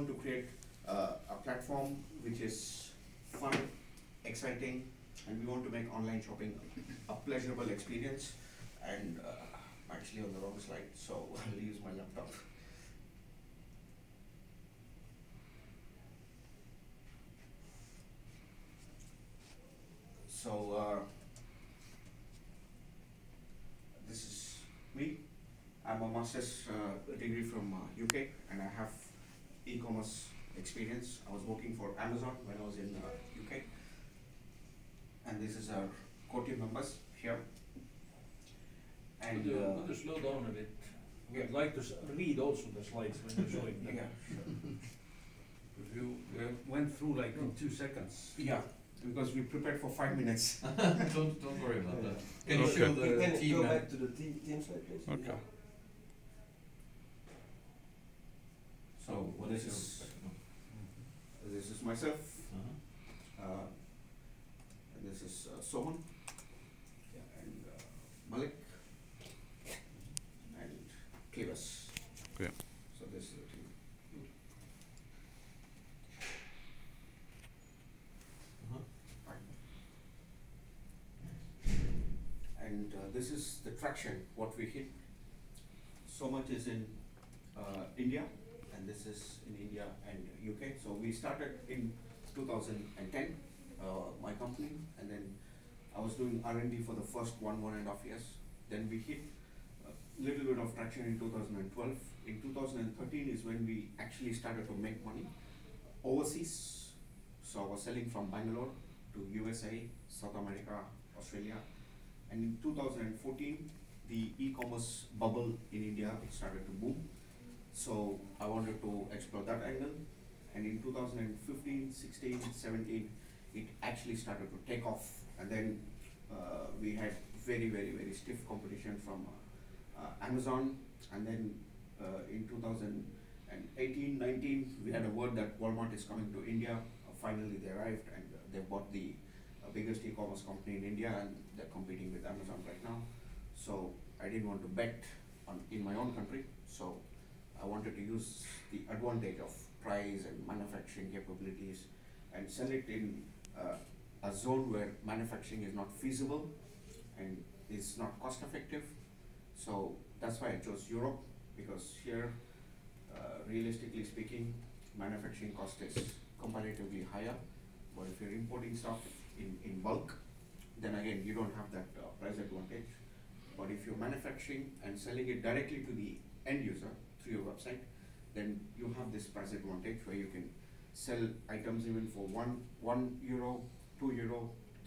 want to create a platform which is fun, exciting, and we want to make online shopping a pleasurable experience. And I'm actually on the wrong slide, so I'll use my laptop. So this is me. I'm a master's degree from UK, and I have e-commerce experience. I was working for Amazon when I was in UK, and this is our core team members here. And Could you slow down a bit? Yeah. I'd like to read also the slides when you're showing them. Yeah. If you went through like in 2 seconds. Yeah, because we prepared for 5 minutes. Don't worry about that. Can you Okay. show the Can you team? go back to the team slide, please? Okay. So what this is myself, and this is Sohan, and Malik, and Clevis. Okay. So this is the team. And this is the traction, what we hit. So much is in India, and this is in India and UK. So we started in 2010, my company, and then I was doing R&D for the first 1.5 years. Then we hit a little bit of traction in 2012. In 2013 is when we actually started to make money overseas. So I was selling from Bangalore to USA, South America, Australia. And in 2014, the e-commerce bubble in India started to boom. So I wanted to explore that angle. And in 2015, 16, 17, it actually started to take off. And then we had very, very, very stiff competition from Amazon. And then in 2018, 19, we had a word that Walmart is coming to India. Finally, they arrived, and they bought the biggest e-commerce company in India, and they're competing with Amazon right now. So I didn't want to bet in my own country. So I wanted to use the advantage of price and manufacturing capabilities and sell it in a zone where manufacturing is not feasible and is not cost effective. So that's why I chose Europe, because here, realistically speaking, manufacturing cost is comparatively higher. But if you're importing stuff in bulk, then again, you don't have that price advantage. But if you're manufacturing and selling it directly to the end user through your website, then you have this price advantage where you can sell items even for €1, €2,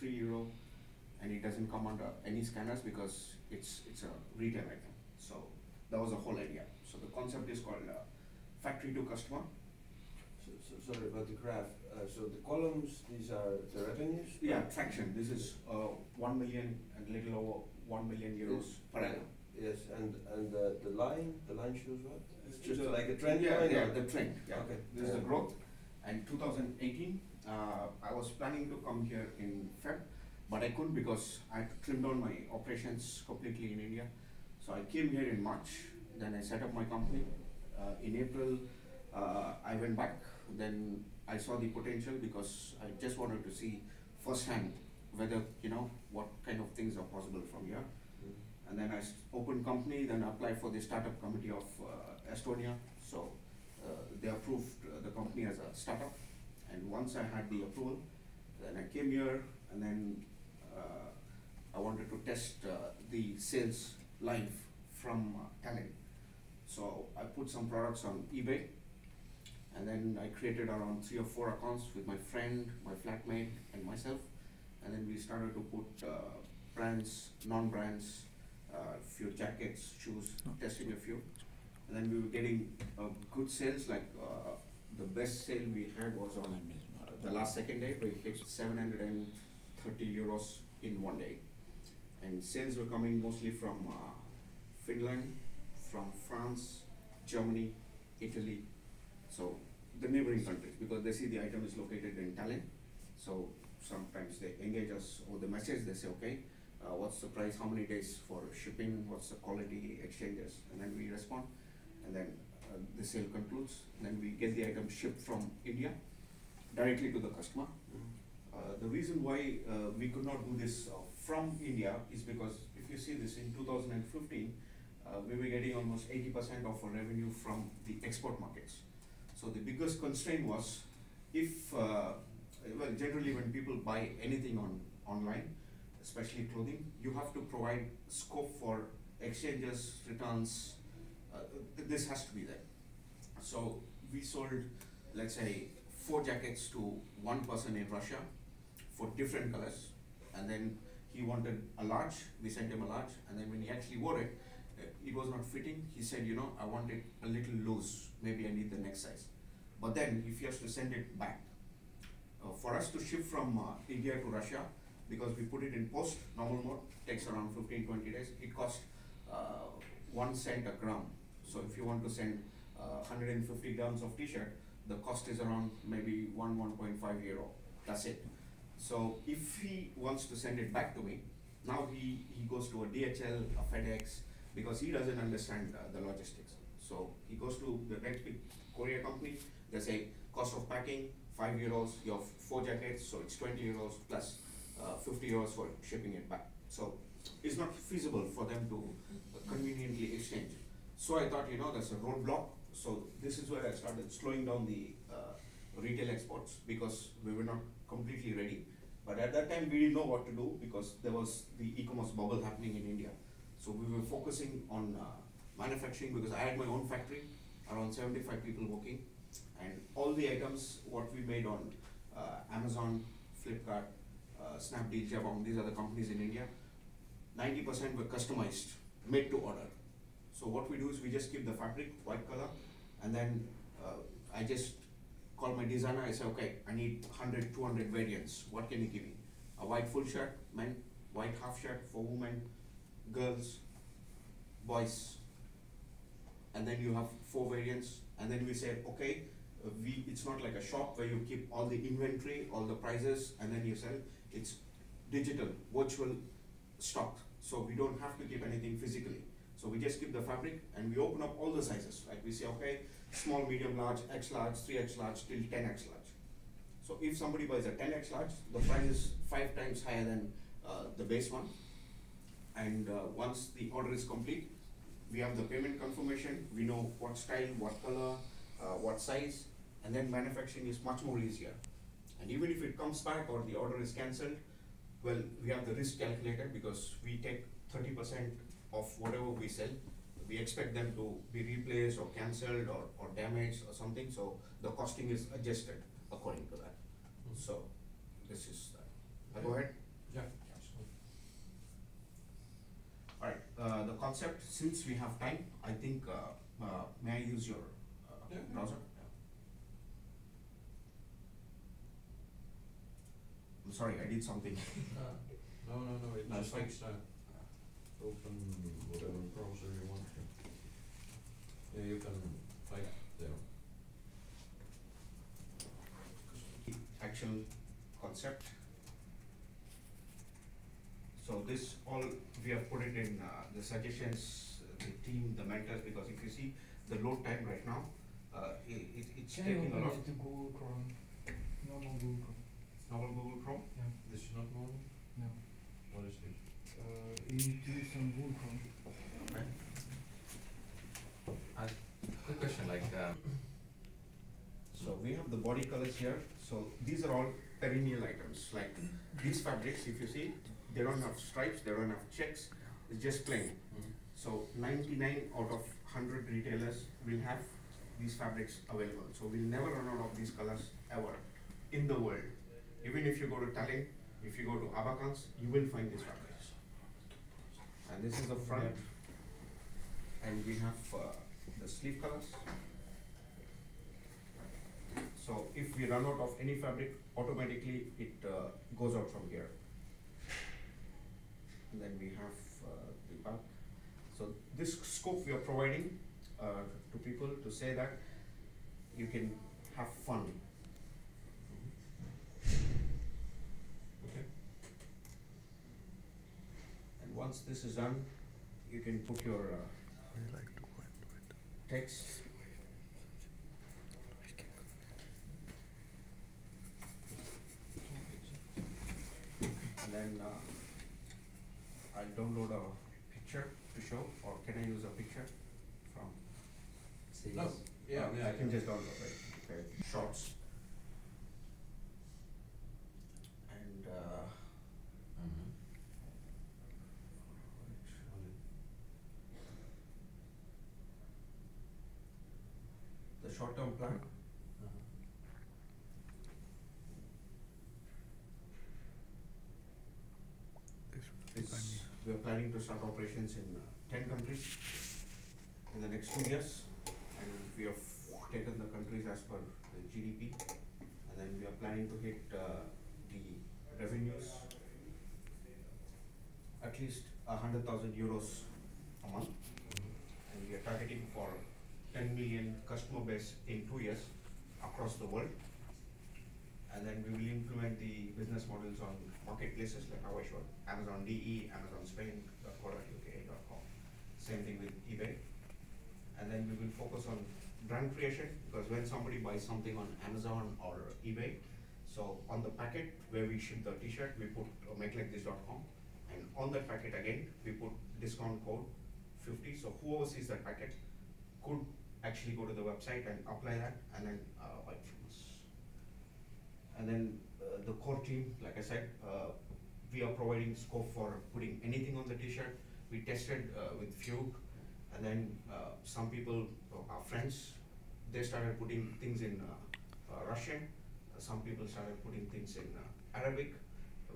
€3, and it doesn't come under any scanners because it's a retail item. So that was the whole idea. So the concept is called factory to customer. So sorry about the graph. So the columns, these are the revenues? Yeah, traction. This is 1 million and little over 1 million euros per annum. Yes, and the line shows what? It's Just a- like a trend Yeah, line? yeah, or- the trend. Yeah. Okay. This is the growth. And 2018, I was planning to come here in Feb, but I couldn't because I trimmed down my operations completely in India. So I came here in March. Then I set up my company. In April, I went back. Then I saw the potential because I just wanted to see firsthand whether, what kind of things are possible from here. And then I opened company, then applied for the startup committee of Estonia. So they approved the company as a startup. And once I had the approval, then I came here, and then I wanted to test the sales live from Tallinn. So I put some products on eBay, and then I created around 3 or 4 accounts with my friend, my flatmate, and myself. And then we started to put brands, non-brands, few jackets, shoes, testing a few. And then we were getting good sales, like the best sale we had was on the last second day, we hit 730 euros in one day. And sales were coming mostly from Finland, from France, Germany, Italy. So the neighboring countries, because they see the item is located in Tallinn. So sometimes they engage us over the message, they say, okay, what's the price, how many days for shipping, what's the quality, exchanges, and then we respond. And then the sale concludes, then we get the item shipped from India directly to the customer. The reason why we could not do this from India is because if you see this in 2015, we were getting almost 80% of our revenue from the export markets. So the biggest constraint was if, well, generally when people buy anything online, especially clothing, you have to provide scope for exchanges, returns. This has to be there. So we sold, let's say, 4 jackets to one person in Russia for different colors, and then he wanted a large, we sent him a large, and then when he actually wore it, it was not fitting. He said, you know, I want it a little loose, maybe I need the next size. But then if he has to send it back, for us to ship from India to Russia, because we put it in post, normal mode, takes around 15-20 days, it costs 1 cent a gram. So if you want to send 150 grams of t-shirt, the cost is around maybe 1.5 euro, that's it. So if he wants to send it back to me, now he goes to a DHL, a FedEx, because he doesn't understand the logistics. So he goes to the next big courier company, they say cost of packing, 5 euros, you have 4 jackets, so it's 20 euros plus 50 euros for shipping it back. So it's not feasible for them to conveniently exchange. So I thought, you know, there's a roadblock. So this is where I started slowing down the retail exports, because we were not completely ready. But at that time we didn't know what to do, because there was the e-commerce bubble happening in India. So we were focusing on manufacturing, because I had my own factory, around 75 people working, and all the items what we made on Amazon, Flipkart, Snapdeal, Jabong, these are the companies in India, 90% were customized, made to order. So what we do is we just keep the fabric, white color, and then I just call my designer, I say, okay, I need 100, 200 variants, what can you give me? A white full shirt, men, white half shirt for women, girls, boys, and then you have 4 variants, and then we say, okay, it's not like a shop where you keep all the inventory, all the prices, and then you sell. It's digital, virtual stock, so we don't have to keep anything physically. So we just keep the fabric, and we open up all the sizes. Like we say, okay, small, medium, large, X large, 3X large, till 10X large. So if somebody buys a 10X large, the price is 5 times higher than the base one. And once the order is complete, we have the payment confirmation, we know what style, what color, what size, and then manufacturing is much more easier. And even if it comes back or the order is cancelled, well, we have the risk calculator, because we take 30% of whatever we sell. We expect them to be replaced or cancelled or damaged or something, so the costing is adjusted according to that. So this is that. Go ahead. Yeah. Alright, the concept, since we have time, I think, may I use your browser? I'm sorry, I did something. No, it No, just it's fine. takes time. Open whatever browser you want to. Yeah, you can type there. Actual concept. So this all we have put it in the suggestions, the team, the mentors, because if you see the load time right now, it's Can you taking a open lot. it to Google Chrome? Normal Google Chrome. Normal Google Chrome. Yeah. This is not normal? No. What is this? You need to use some Google Chrome. Okay. Quick question, like, So we have the body colors here. So these are all perennial items. Like these fabrics, if you see, they don't have stripes, they don't have checks. It's just plain. So 99 out of 100 retailers will have these fabrics available. So we'll never run out of these colors ever in the world. Even if you go to Tallinn, if you go to Abakans, you will find these fabrics. And this is the front. And we have the sleeve colors. So if we run out of any fabric, automatically it goes out from here. And then we have the back. So this scope we are providing to people to say that you can have fun. Okay. And once this is done, you can put your text I'll download a picture to show, or can I use a picture from? No, yeah, I can just download, right? Okay, shots. And Mhm. the short-term plan. We are planning to start operations in 10 countries in the next 2 years, and we have taken the countries as per the GDP, and then we are planning to hit the revenues at least 100,000 euros a month, and we are targeting for 10 million customer base in 2 years across the world. And then we will implement the business models on marketplaces like how I showed, Amazon DE, Amazon Spain, .co.uk.com. Same thing with eBay. And then we will focus on brand creation, because when somebody buys something on Amazon or eBay, so on the packet where we ship the t-shirt, we put makelikethis.com, and on that packet again, we put discount code 50, so whoever sees that packet could actually go to the website and apply that, and then buy from us. And then the core team, like I said, we are providing scope for putting anything on the t-shirt. We tested with few, and then some people, our friends, they started putting things in Russian. Some people started putting things in Arabic,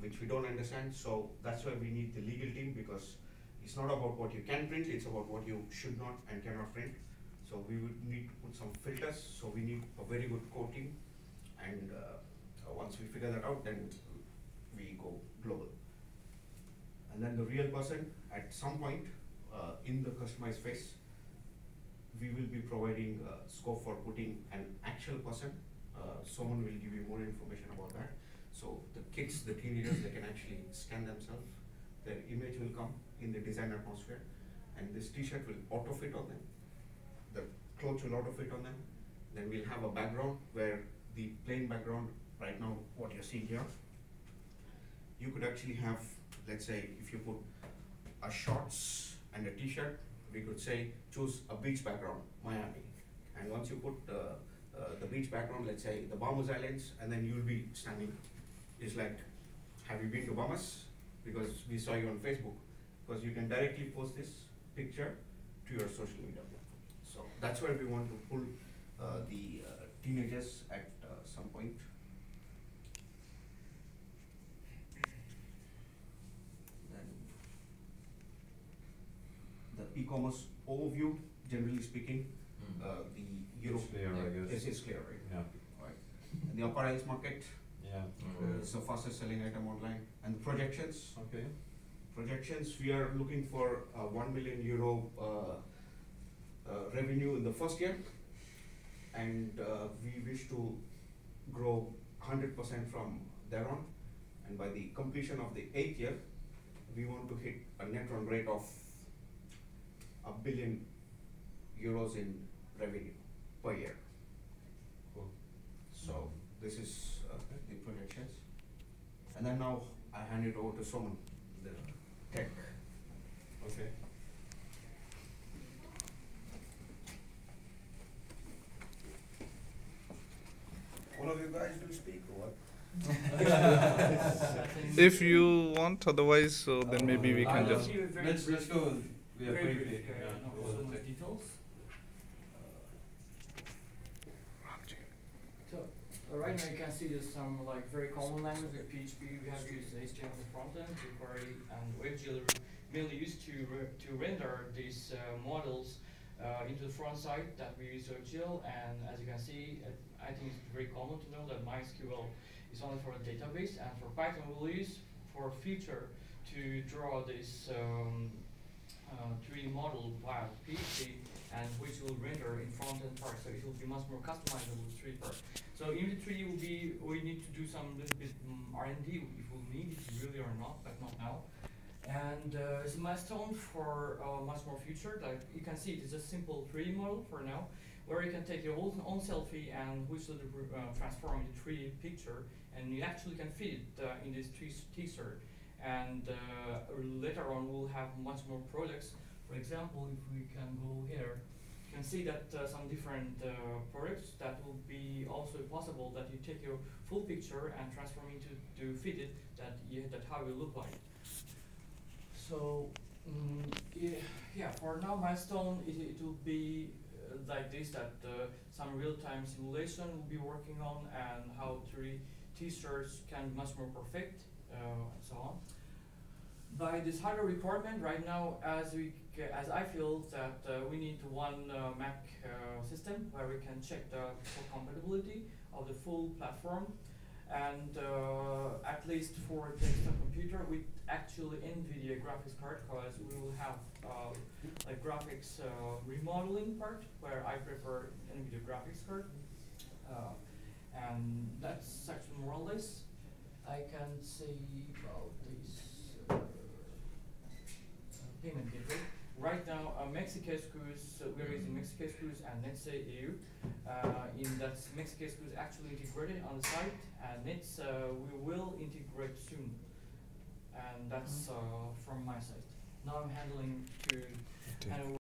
which we don't understand. So that's why we need the legal team, because it's not about what you can print, it's about what you should not and cannot print. So we would need to put some filters. So we need a very good core team, and once we figure that out, then we go global. And then the real person, at some point in the customized phase, we will be providing scope for putting an actual person. Someone will give you more information about that. So the kids, the teenagers, they can actually scan themselves. Their image will come in the design atmosphere, and this t-shirt will auto fit on them. The clothes will auto fit on them. Then we'll have a background where the plain background, right now what you're seeing here, you could actually have, let's say, if you put a shorts and a t-shirt, we could say choose a beach background, Miami. And once you put the beach background, let's say the Bahamas Islands, and then you'll be standing. It's like, have you been to Bahamas? Because we saw you on Facebook. Because you can directly post this picture to your social media platform. So that's where we want to pull the teenagers at some point. Then the e-commerce overview, generally speaking, the Europe It's clear, I guess. is clear, right? Yeah. Right. And the apparels market Yeah. is the fastest selling item online. And the projections, Okay. we are looking for €1 million revenue in the first year, and we wish to grow 100% from there on. And by the completion of the 8th year, we want to hit a net run rate of €1 billion in revenue per year. Cool. So this is the projections. And then now I hand it over to Soman, the tech. Okay. All of you guys will speak or what? If you want, otherwise, so then maybe we can just. Let's go. We are Very briefly. brief, no so much details. So right now you can see there's some like very common language like PHP. We have used HTML for frontend, jQuery, and WebGL mainly used to render these models into the front side that we use WebGL. And as you can see, I think it's very common to know that MySQL is only for a database, and for Python we'll use for future to draw this 3D model via PHP, and which will render in front-end part, so it will be much more customizable 3D part. So in the 3D will be, we need to do some little bit R&D if we'll need it really or not, but not now. And it's a milestone for much more future. Like you can see, it's a simple 3D model for now, where you can take your own selfie and which will transform into 3D picture, and you actually can fit it in this t-shirt. and later on we'll have much more products. For example, if we can go here, you can see that some different products that will be also possible that you take your full picture and transform into to fit it that how it look like. So yeah, for now milestone it will be like this, that some real-time simulation will be working on, and how 3D t-shirts can be much more perfect and so on. By this hardware requirement right now, as I feel that we need one Mac system where we can check the full compatibility of the full platform, and at least for desktop computer with actually NVIDIA graphics card, because we will have like graphics remodeling part where I prefer NVIDIA graphics card, and that's actually more or less I can say about this payment gateway. Right now, MexiCascos, we're using MexiCascos and NetSay.eu. In that MexiCascos actually integrated on the site, and Nets we will integrate soon. And that's from my side. Now I'm handling to